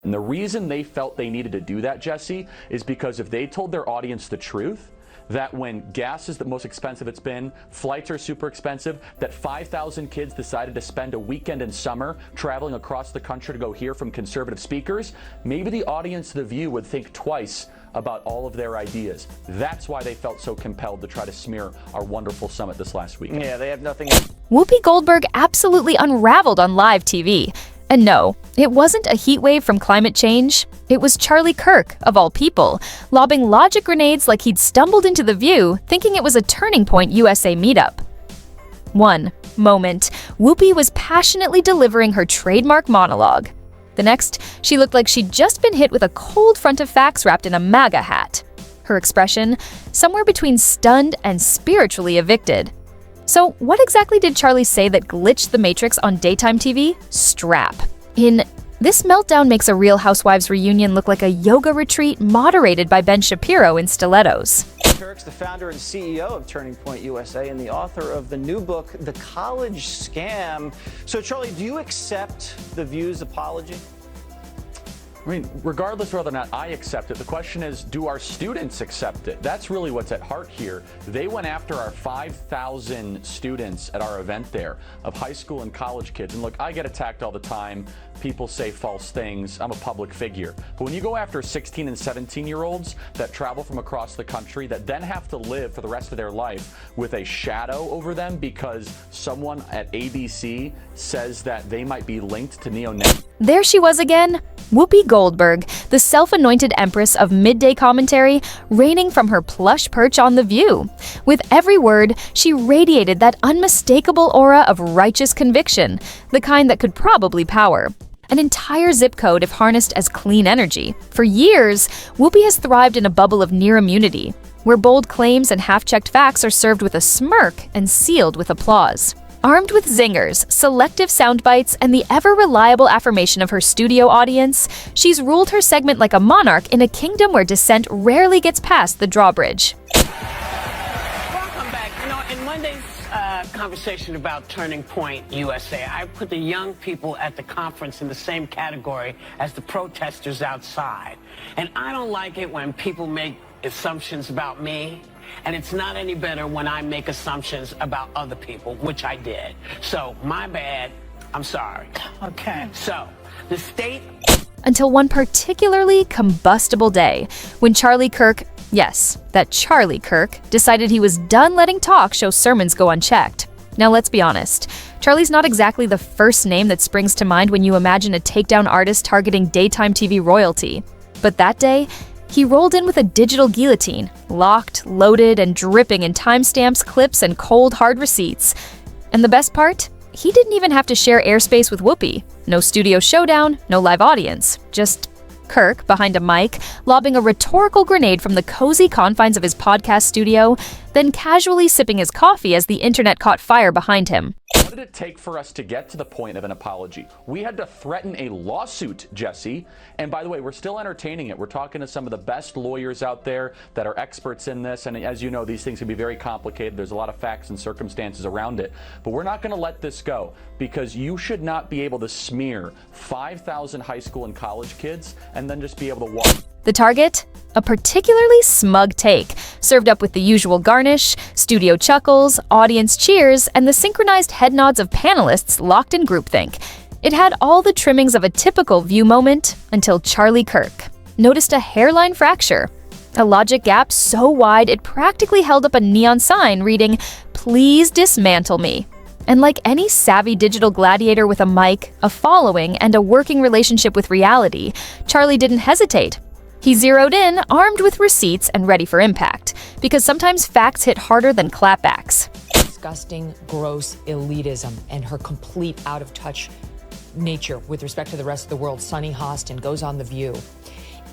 And the reason they felt they needed to do that, Jesse, is because if they told their audience the truth, that when gas is the most expensive it's been, flights are super expensive, that 5,000 kids decided to spend a weekend in summer traveling across the country to go hear from conservative speakers, maybe the audience of The View would think twice about all of their ideas. That's why they felt so compelled to try to smear our wonderful summit this last weekend. Yeah, they have nothing. Whoopi Goldberg absolutely unraveled on live TV. And no, it wasn't a heat wave from climate change. It was Charlie Kirk, of all people, lobbing logic grenades like he'd stumbled into The View, thinking it was a Turning Point USA meetup. One moment, Whoopi was passionately delivering her trademark monologue. The next, she looked like she'd just been hit with a cold front of facts wrapped in a MAGA hat. Her expression, somewhere between stunned and spiritually evicted. So what exactly did Charlie say that glitched the Matrix on daytime TV? Strap. This meltdown makes a Real Housewives reunion look like a yoga retreat moderated by Ben Shapiro in stilettos. Kirk's the founder and CEO of Turning Point USA and the author of the new book, The College Scam. So, Charlie, do you accept The View's apology? I mean, regardless of whether or not I accept it, the question is, do our students accept it? That's really what's at heart here. They went after our 5,000 students at our event there of high school and college kids. And look, I get attacked all the time. People say false things. I'm a public figure. But when you go after 16 and 17-year-olds that travel from across the country that then have to live for the rest of their life with a shadow over them because someone at ABC says that they might be linked to neo-Nazis. There she was again, Whoopi Goldberg, the self-anointed empress of midday commentary, reigning from her plush perch on The View. With every word, she radiated that unmistakable aura of righteous conviction, the kind that could probably power an entire zip code if harnessed as clean energy. For years, Whoopi has thrived in a bubble of near immunity, where bold claims and half-checked facts are served with a smirk and sealed with applause. Armed with zingers, selective sound bites, and the ever-reliable affirmation of her studio audience, she's ruled her segment like a monarch in a kingdom where dissent rarely gets past the drawbridge. Welcome back. You know, in Monday's conversation about Turning Point USA, I put the young people at the conference in the same category as the protesters outside. And I don't like it when people make assumptions about me. And it's not any better when I make assumptions about other people, which I did. So, my bad. I'm sorry. Okay. So, the state... Until one particularly combustible day, when Charlie Kirk, yes, that Charlie Kirk, decided he was done letting talk show sermons go unchecked. Now, let's be honest. Charlie's not exactly the first name that springs to mind when you imagine a takedown artist targeting daytime TV royalty. But that day, he rolled in with a digital guillotine, locked, loaded, and dripping in timestamps, clips, and cold, hard receipts. And the best part? He didn't even have to share airspace with Whoopi. No studio showdown, no live audience. Just Kirk behind a mic, lobbing a rhetorical grenade from the cozy confines of his podcast studio, then casually sipping his coffee as the internet caught fire behind him. What did it take for us to get to the point of an apology? We had to threaten a lawsuit, Jesse. And by the way, we're still entertaining it. We're talking to some of the best lawyers out there that are experts in this. And as you know, these things can be very complicated. There's a lot of facts and circumstances around it. But we're not going to let this go because you should not be able to smear 5,000 high school and college kids and then just be able to walk. The target? A particularly smug take, served up with the usual garnish, studio chuckles, audience cheers, and the synchronized head nods of panelists locked in groupthink. It had all the trimmings of a typical View moment until Charlie Kirk noticed a hairline fracture, a logic gap so wide it practically held up a neon sign reading, "Please dismantle me." And like any savvy digital gladiator with a mic, a following, and a working relationship with reality, Charlie didn't hesitate. He zeroed in, armed with receipts and ready for impact, because sometimes facts hit harder than clapbacks. Disgusting, gross elitism and her complete out-of-touch nature with respect to the rest of the world. Sunny Hostin goes on The View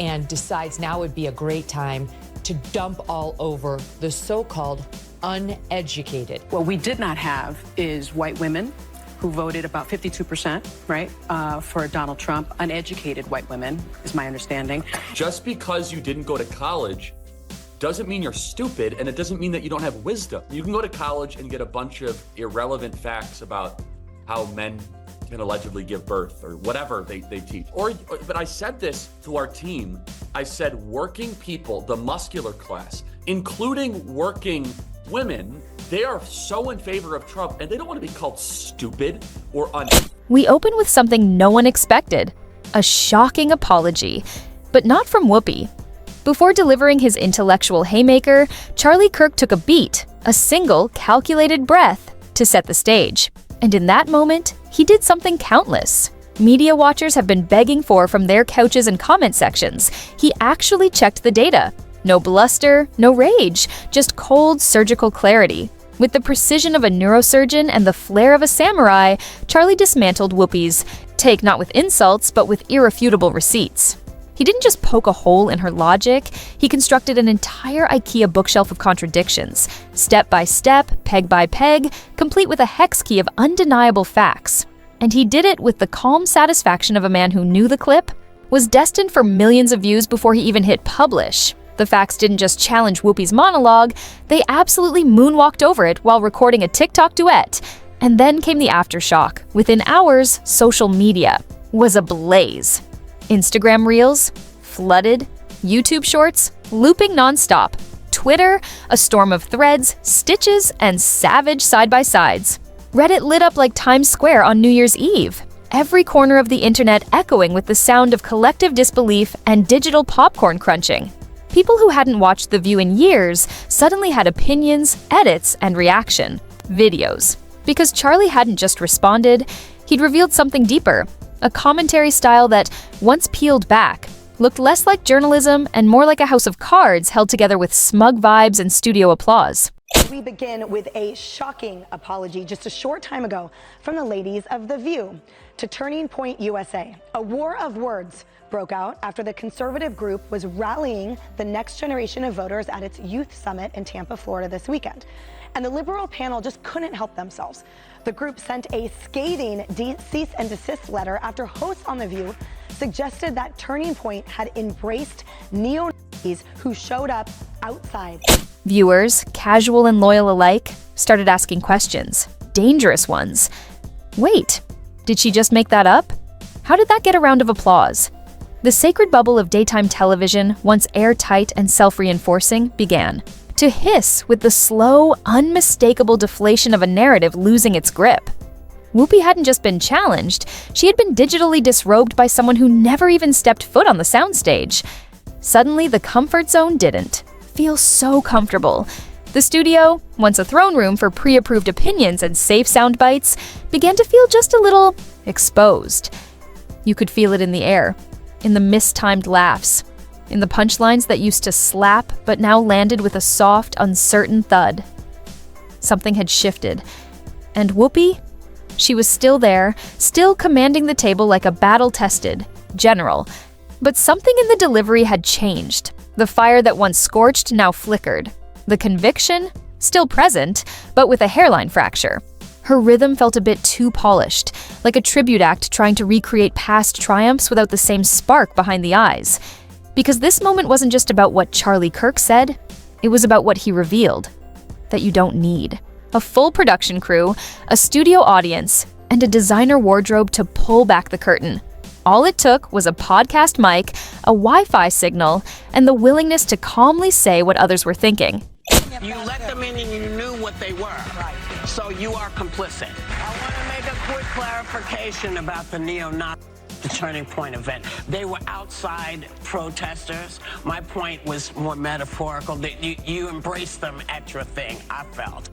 and decides now would be a great time to dump all over the so-called uneducated. What we did not have is white women who voted about 52%, right, for Donald Trump. Uneducated white women, is my understanding. Just because you didn't go to college doesn't mean you're stupid, and it doesn't mean that you don't have wisdom. You can go to college and get a bunch of irrelevant facts about how men can allegedly give birth or whatever they teach. But I said this to our team. I said working people, the muscular class, including working women, they are so in favor of Trump and they don't want to be called stupid or We open with something no one expected, a shocking apology, but not from Whoopi. Before delivering his intellectual haymaker, Charlie Kirk took a beat, a single, calculated breath, to set the stage. And in that moment, he did something countless media watchers have been begging for from their couches and comment sections. He actually checked the data. No bluster, no rage, just cold surgical clarity. With the precision of a neurosurgeon and the flair of a samurai, Charlie dismantled Whoopi's take not with insults, but with irrefutable receipts. He didn't just poke a hole in her logic, he constructed an entire IKEA bookshelf of contradictions, step by step, peg by peg, complete with a hex key of undeniable facts. And he did it with the calm satisfaction of a man who knew the clip was destined for millions of views before he even hit publish. The facts didn't just challenge Whoopi's monologue, they absolutely moonwalked over it while recording a TikTok duet. And then came the aftershock. Within hours, social media was ablaze. Instagram Reels, flooded, YouTube Shorts, looping nonstop, Twitter, a storm of threads, stitches, and savage side-by-sides. Reddit lit up like Times Square on New Year's Eve. Every corner of the internet echoing with the sound of collective disbelief and digital popcorn crunching. People who hadn't watched The View in years suddenly had opinions, edits, and reaction videos. Because Charlie hadn't just responded, he'd revealed something deeper. A commentary style that, once peeled back, looked less like journalism and more like a house of cards held together with smug vibes and studio applause. We begin with a shocking apology just a short time ago from the ladies of The View to Turning Point USA. A war of words broke out after the conservative group was rallying the next generation of voters at its youth summit in Tampa, Florida this weekend. And the liberal panel just couldn't help themselves. The group sent a scathing cease and desist letter after hosts on The View suggested that Turning Point had embraced neo-Nazis who showed up outside. Viewers, casual and loyal alike, started asking questions, dangerous ones. Wait, did she just make that up? How did that get a round of applause? The sacred bubble of daytime television, once airtight and self-reinforcing, began to hiss with the slow, unmistakable deflation of a narrative losing its grip. Whoopi hadn't just been challenged, she had been digitally disrobed by someone who never even stepped foot on the soundstage. Suddenly, the comfort zone didn't feel so comfortable. The studio, once a throne room for pre-approved opinions and safe sound bites, began to feel just a little exposed. You could feel it in the air, in the mistimed laughs, in the punchlines that used to slap but now landed with a soft, uncertain thud. Something had shifted. And Whoopi? She was still there, still commanding the table like a battle-tested general. But something in the delivery had changed. The fire that once scorched now flickered. The conviction? Still present, but with a hairline fracture. Her rhythm felt a bit too polished, like a tribute act trying to recreate past triumphs without the same spark behind the eyes. Because this moment wasn't just about what Charlie Kirk said, it was about what he revealed. That you don't need a full production crew, a studio audience, and a designer wardrobe to pull back the curtain. All it took was a podcast mic, a Wi-Fi signal, and the willingness to calmly say what others were thinking. You let them in and you knew what they were. Right. So you are complicit. I want to make a quick clarification about the neo-Nazi Turning Point event. They were outside protesters. My point was more metaphorical, that you embraced them at your thing, I felt.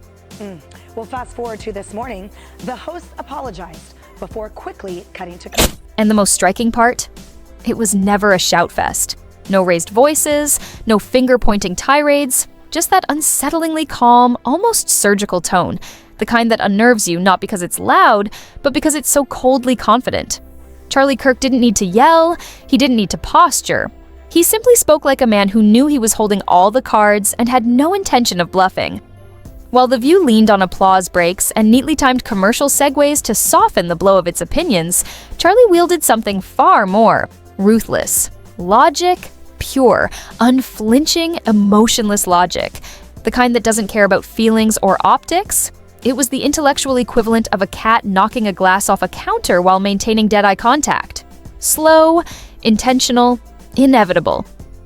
Well, fast forward to this morning, the host apologized before quickly cutting to... And the most striking part? It was never a shout fest. No raised voices, no finger-pointing tirades, just that unsettlingly calm, almost surgical tone, the kind that unnerves you not because it's loud, but because it's so coldly confident. Charlie Kirk didn't need to yell, he didn't need to posture. He simply spoke like a man who knew he was holding all the cards and had no intention of bluffing. While The View leaned on applause breaks and neatly timed commercial segues to soften the blow of its opinions, Charlie wielded something far more ruthless. Logic, pure, unflinching, emotionless logic. The kind that doesn't care about feelings or optics. It was the intellectual equivalent of a cat knocking a glass off a counter while maintaining dead-eye contact. Slow, intentional, inevitable.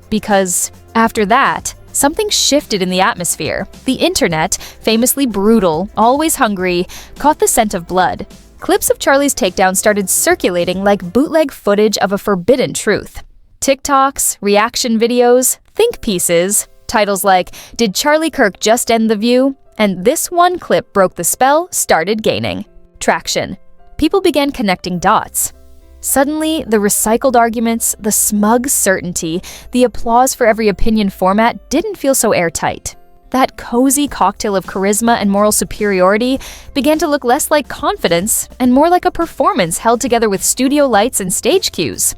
Because after that, something shifted in the atmosphere. The internet, famously brutal, always hungry, caught the scent of blood. Clips of Charlie's takedown started circulating like bootleg footage of a forbidden truth. TikToks, reaction videos, think pieces, titles like, "Did Charlie Kirk just end the view?" And this one clip broke the spell, started gaining traction. People began connecting dots. Suddenly, the recycled arguments, the smug certainty, the applause for every opinion format didn't feel so airtight. That cozy cocktail of charisma and moral superiority began to look less like confidence and more like a performance held together with studio lights and stage cues.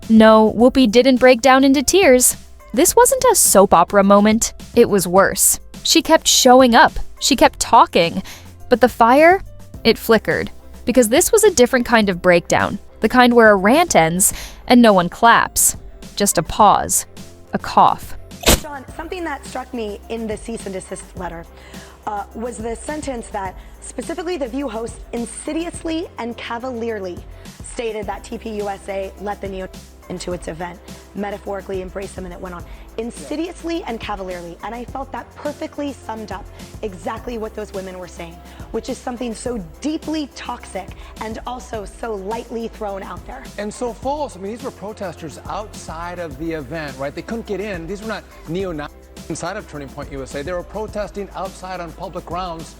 No, Whoopi didn't break down into tears. This wasn't a soap opera moment. It was worse. She kept showing up. She kept talking. But the fire? It flickered. Because this was a different kind of breakdown. The kind where a rant ends and no one claps. Just a pause. A cough. John, something that struck me in the cease and desist letter was the sentence that specifically the View host insidiously and cavalierly stated that TPUSA let the neo into its event, metaphorically embraced them, and it went on. Insidiously and cavalierly. And I felt that perfectly summed up exactly what those women were saying, which is something so deeply toxic and also so lightly thrown out there. And so false. I mean, these were protesters outside of the event, right? They couldn't get in. These were not neo-Nazis inside of Turning Point USA. They were protesting outside on public grounds,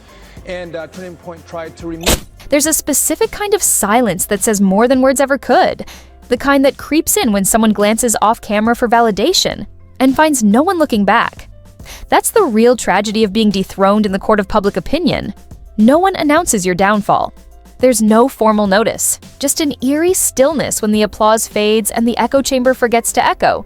and Turning Point tried to remove. There's a specific kind of silence that says more than words ever could. The kind that creeps in when someone glances off camera for validation and finds no one looking back. That's the real tragedy of being dethroned in the court of public opinion. No one announces your downfall. There's no formal notice, just an eerie stillness when the applause fades and the echo chamber forgets to echo.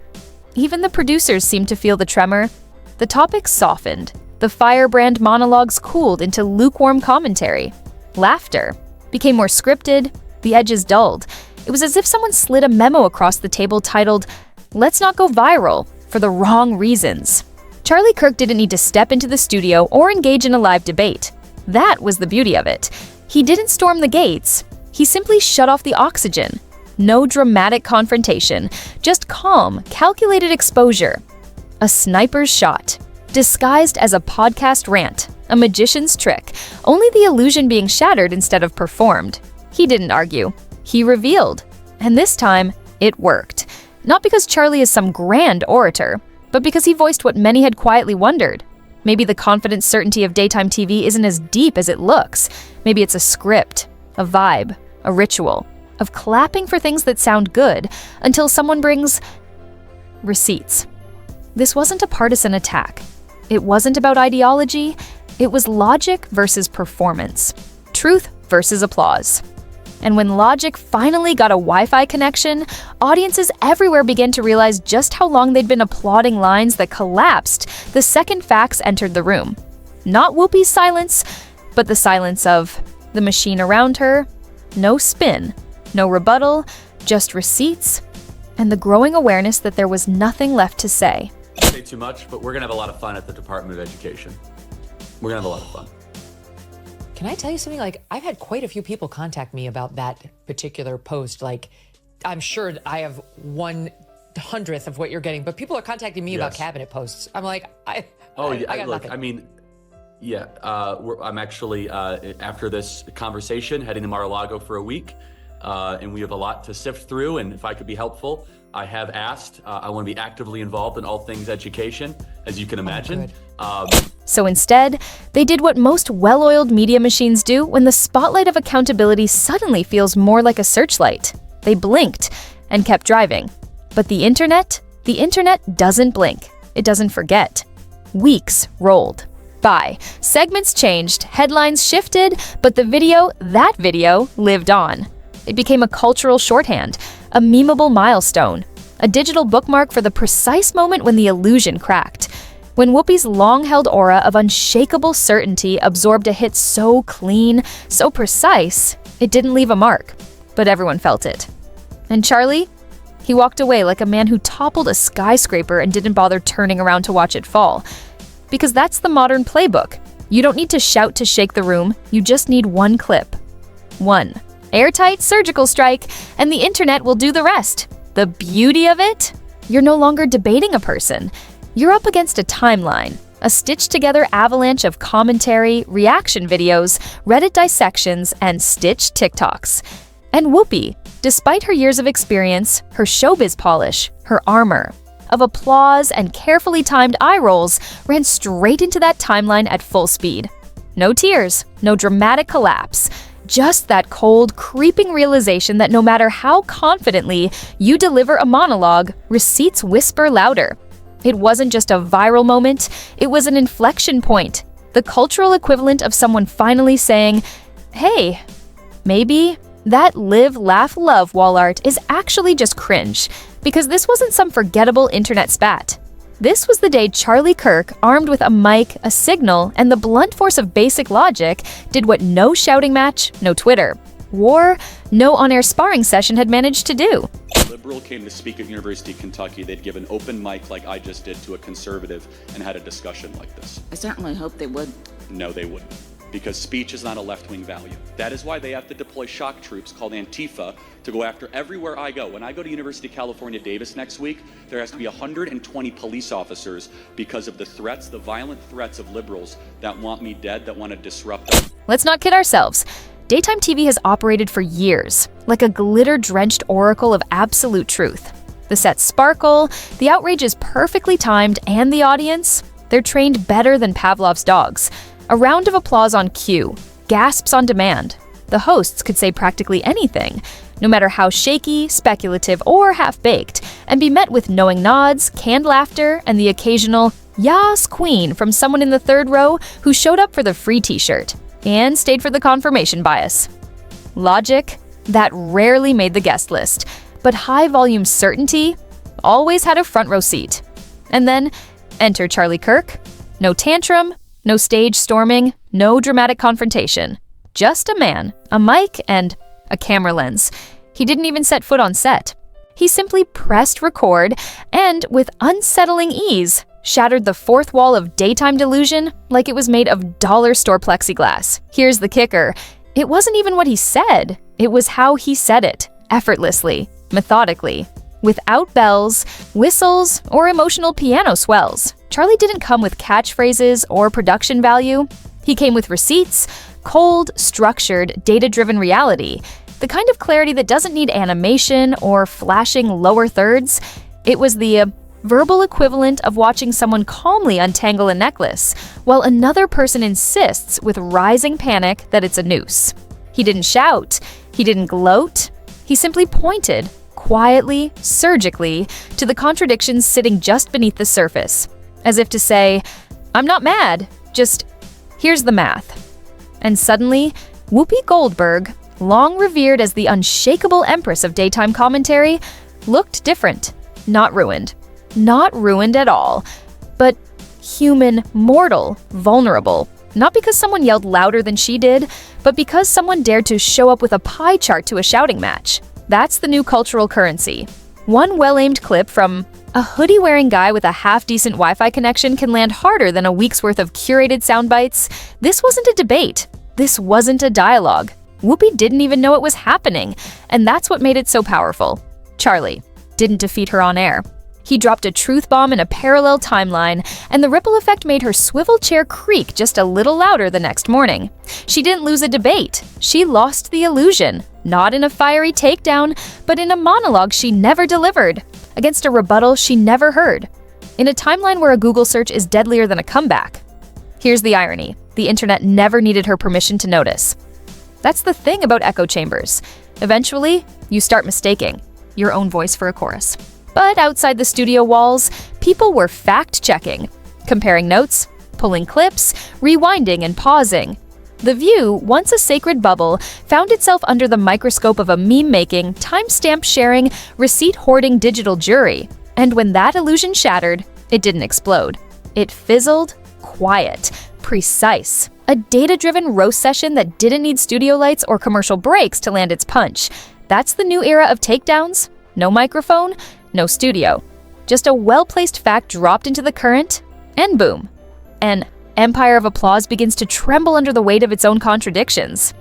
Even the producers seemed to feel the tremor. The topic softened. The firebrand monologues cooled into lukewarm commentary. Laughter became more scripted, the edges dulled. It was as if someone slid a memo across the table titled, "Let's not go viral," for the wrong reasons. Charlie Kirk didn't need to step into the studio or engage in a live debate. That was the beauty of it. He didn't storm the gates. He simply shut off the oxygen. No dramatic confrontation, just calm, calculated exposure. A sniper's shot, disguised as a podcast rant, a magician's trick, only the illusion being shattered instead of performed. He didn't argue. He revealed. And this time, it worked. Not because Charlie is some grand orator, but because he voiced what many had quietly wondered. Maybe the confident certainty of daytime TV isn't as deep as it looks. Maybe it's a script, a vibe, a ritual, of clapping for things that sound good until someone brings receipts. This wasn't a partisan attack. It wasn't about ideology. It was logic versus performance. Truth versus applause. And when logic finally got a Wi-Fi connection, audiences everywhere began to realize just how long they'd been applauding lines that collapsed the second facts entered the room. Not Whoopi's silence, but the silence of the machine around her, no spin, no rebuttal, just receipts, and the growing awareness that there was nothing left to say. Say too much, but we're gonna have a lot of fun at the Department of Education. We're gonna have a lot of fun. Can I tell you something? Like, I've had quite a few people contact me about that particular post. Like, I'm sure I have 1/100th of what you're getting, but people are contacting me about cabinet posts. I'm like, I got look, nothing. I mean, yeah, I'm actually, after this conversation, heading to Mar-a-Lago for a week, and we have a lot to sift through, and if I could be helpful, I have asked. I want to be actively involved in all things education, as you can imagine. So instead, they did what most well-oiled media machines do when the spotlight of accountability suddenly feels more like a searchlight. They blinked and kept driving. But the internet doesn't blink. It doesn't forget. Weeks rolled by. Segments changed, headlines shifted, but that video lived on. It became a cultural shorthand, a memeable milestone, a digital bookmark for the precise moment when the illusion cracked. When Whoopi's long-held aura of unshakable certainty absorbed a hit so clean, so precise, it didn't leave a mark. But everyone felt it. And Charlie? He walked away like a man who toppled a skyscraper and didn't bother turning around to watch it fall. Because that's the modern playbook. You don't need to shout to shake the room, you just need one clip. One airtight surgical strike, and the internet will do the rest. The beauty of it? You're no longer debating a person. You're up against a timeline, a stitched-together avalanche of commentary, reaction videos, Reddit dissections, and stitched TikToks. And Whoopi, despite her years of experience, her showbiz polish, her armor of applause and carefully timed eye rolls, ran straight into that timeline at full speed. No tears, no dramatic collapse. Just that cold, creeping realization that no matter how confidently you deliver a monologue, receipts whisper louder. It wasn't just a viral moment, it was an inflection point, the cultural equivalent of someone finally saying, hey, maybe that live, laugh, love wall art is actually just cringe, because this wasn't some forgettable internet spat. This was the day Charlie Kirk, armed with a mic, a signal, and the blunt force of basic logic, did what no shouting match, no Twitter, war, no on-air sparring session had managed to do. A liberal came to speak at University of Kentucky, they'd give an open mic like I just did to a conservative and had a discussion like this. I certainly hope they would. No, they wouldn't. Because speech is not a left-wing value. That is why they have to deploy shock troops called Antifa to go after everywhere I go. When I go to University of California, Davis next week, there has to be 120 police officers because of the threats, the violent threats of liberals that want me dead, that want to disrupt us. Let's not kid ourselves. Daytime TV has operated for years, like a glitter-drenched oracle of absolute truth. The sets sparkle, the outrage is perfectly timed, and the audience, they're trained better than Pavlov's dogs. A round of applause on cue, gasps on demand. The hosts could say practically anything, no matter how shaky, speculative, or half-baked, and be met with knowing nods, canned laughter, and the occasional "Yas, Queen" from someone in the third row who showed up for the free t-shirt and stayed for the confirmation bias. Logic, that rarely made the guest list, but high-volume certainty always had a front row seat. And then, enter Charlie Kirk. No tantrum, no stage storming, no dramatic confrontation. Just a man, a mic, and a camera lens. He didn't even set foot on set. He simply pressed record and, with unsettling ease, shattered the fourth wall of daytime delusion like it was made of dollar store plexiglass. Here's the kicker. It wasn't even what he said. It was how he said it, effortlessly, methodically, without bells, whistles, or emotional piano swells. Charlie didn't come with catchphrases or production value. He came with receipts, cold, structured, data-driven reality, the kind of clarity that doesn't need animation or flashing lower thirds. It was the verbal equivalent of watching someone calmly untangle a necklace, while another person insists with rising panic that it's a noose. He didn't shout, he didn't gloat, he simply pointed, quietly, surgically, to the contradictions sitting just beneath the surface, as if to say, I'm not mad, just here's the math. And suddenly, Whoopi Goldberg, long revered as the unshakable empress of daytime commentary, looked different, not ruined. Not ruined at all, but human, mortal, vulnerable. Not because someone yelled louder than she did, but because someone dared to show up with a pie chart to a shouting match. That's the new cultural currency. One well-aimed clip from a hoodie-wearing guy with a half-decent Wi-Fi connection can land harder than a week's worth of curated sound bites. This wasn't a debate. This wasn't a dialogue. Whoopi didn't even know it was happening, and that's what made it so powerful. Charlie didn't defeat her on air. He dropped a truth bomb in a parallel timeline, and the ripple effect made her swivel chair creak just a little louder the next morning. She didn't lose a debate. She lost the illusion, not in a fiery takedown, but in a monologue she never delivered, against a rebuttal she never heard, in a timeline where a Google search is deadlier than a comeback. Here's the irony. The internet never needed her permission to notice. That's the thing about echo chambers. Eventually, you start mistaking your own voice for a chorus. But outside the studio walls, people were fact-checking, comparing notes, pulling clips, rewinding and pausing. The View, once a sacred bubble, found itself under the microscope of a meme-making, timestamp-sharing, receipt-hoarding digital jury. And when that illusion shattered, it didn't explode. It fizzled, quiet, precise. A data-driven roast session that didn't need studio lights or commercial breaks to land its punch. That's the new era of takedowns. No microphone, no studio. Just a well-placed fact dropped into the current, and boom. An empire of applause begins to tremble under the weight of its own contradictions.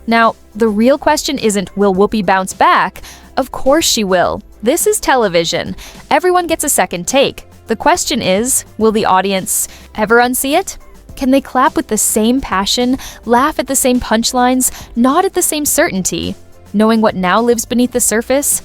Now, the real question isn't, will Whoopi bounce back? Of course she will. This is television. Everyone gets a second take. The question is, will the audience ever unsee it? Can they clap with the same passion, laugh at the same punchlines, nod at the same certainty, knowing what now lives beneath the surface?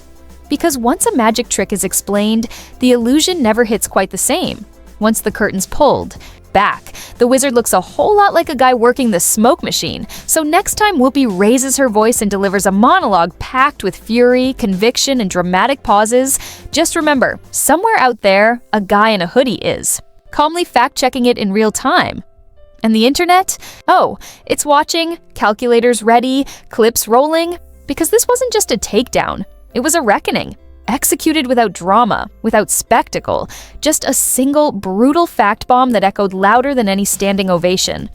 Because once a magic trick is explained, the illusion never hits quite the same. Once the curtain's pulled back, the wizard looks a whole lot like a guy working the smoke machine. So next time Whoopi raises her voice and delivers a monologue packed with fury, conviction, and dramatic pauses, just remember, somewhere out there, a guy in a hoodie is, calmly fact-checking it in real time. And the internet? Oh, it's watching, calculators ready, clips rolling, because this wasn't just a takedown. It was a reckoning, executed without drama, without spectacle, just a single brutal fact bomb that echoed louder than any standing ovation.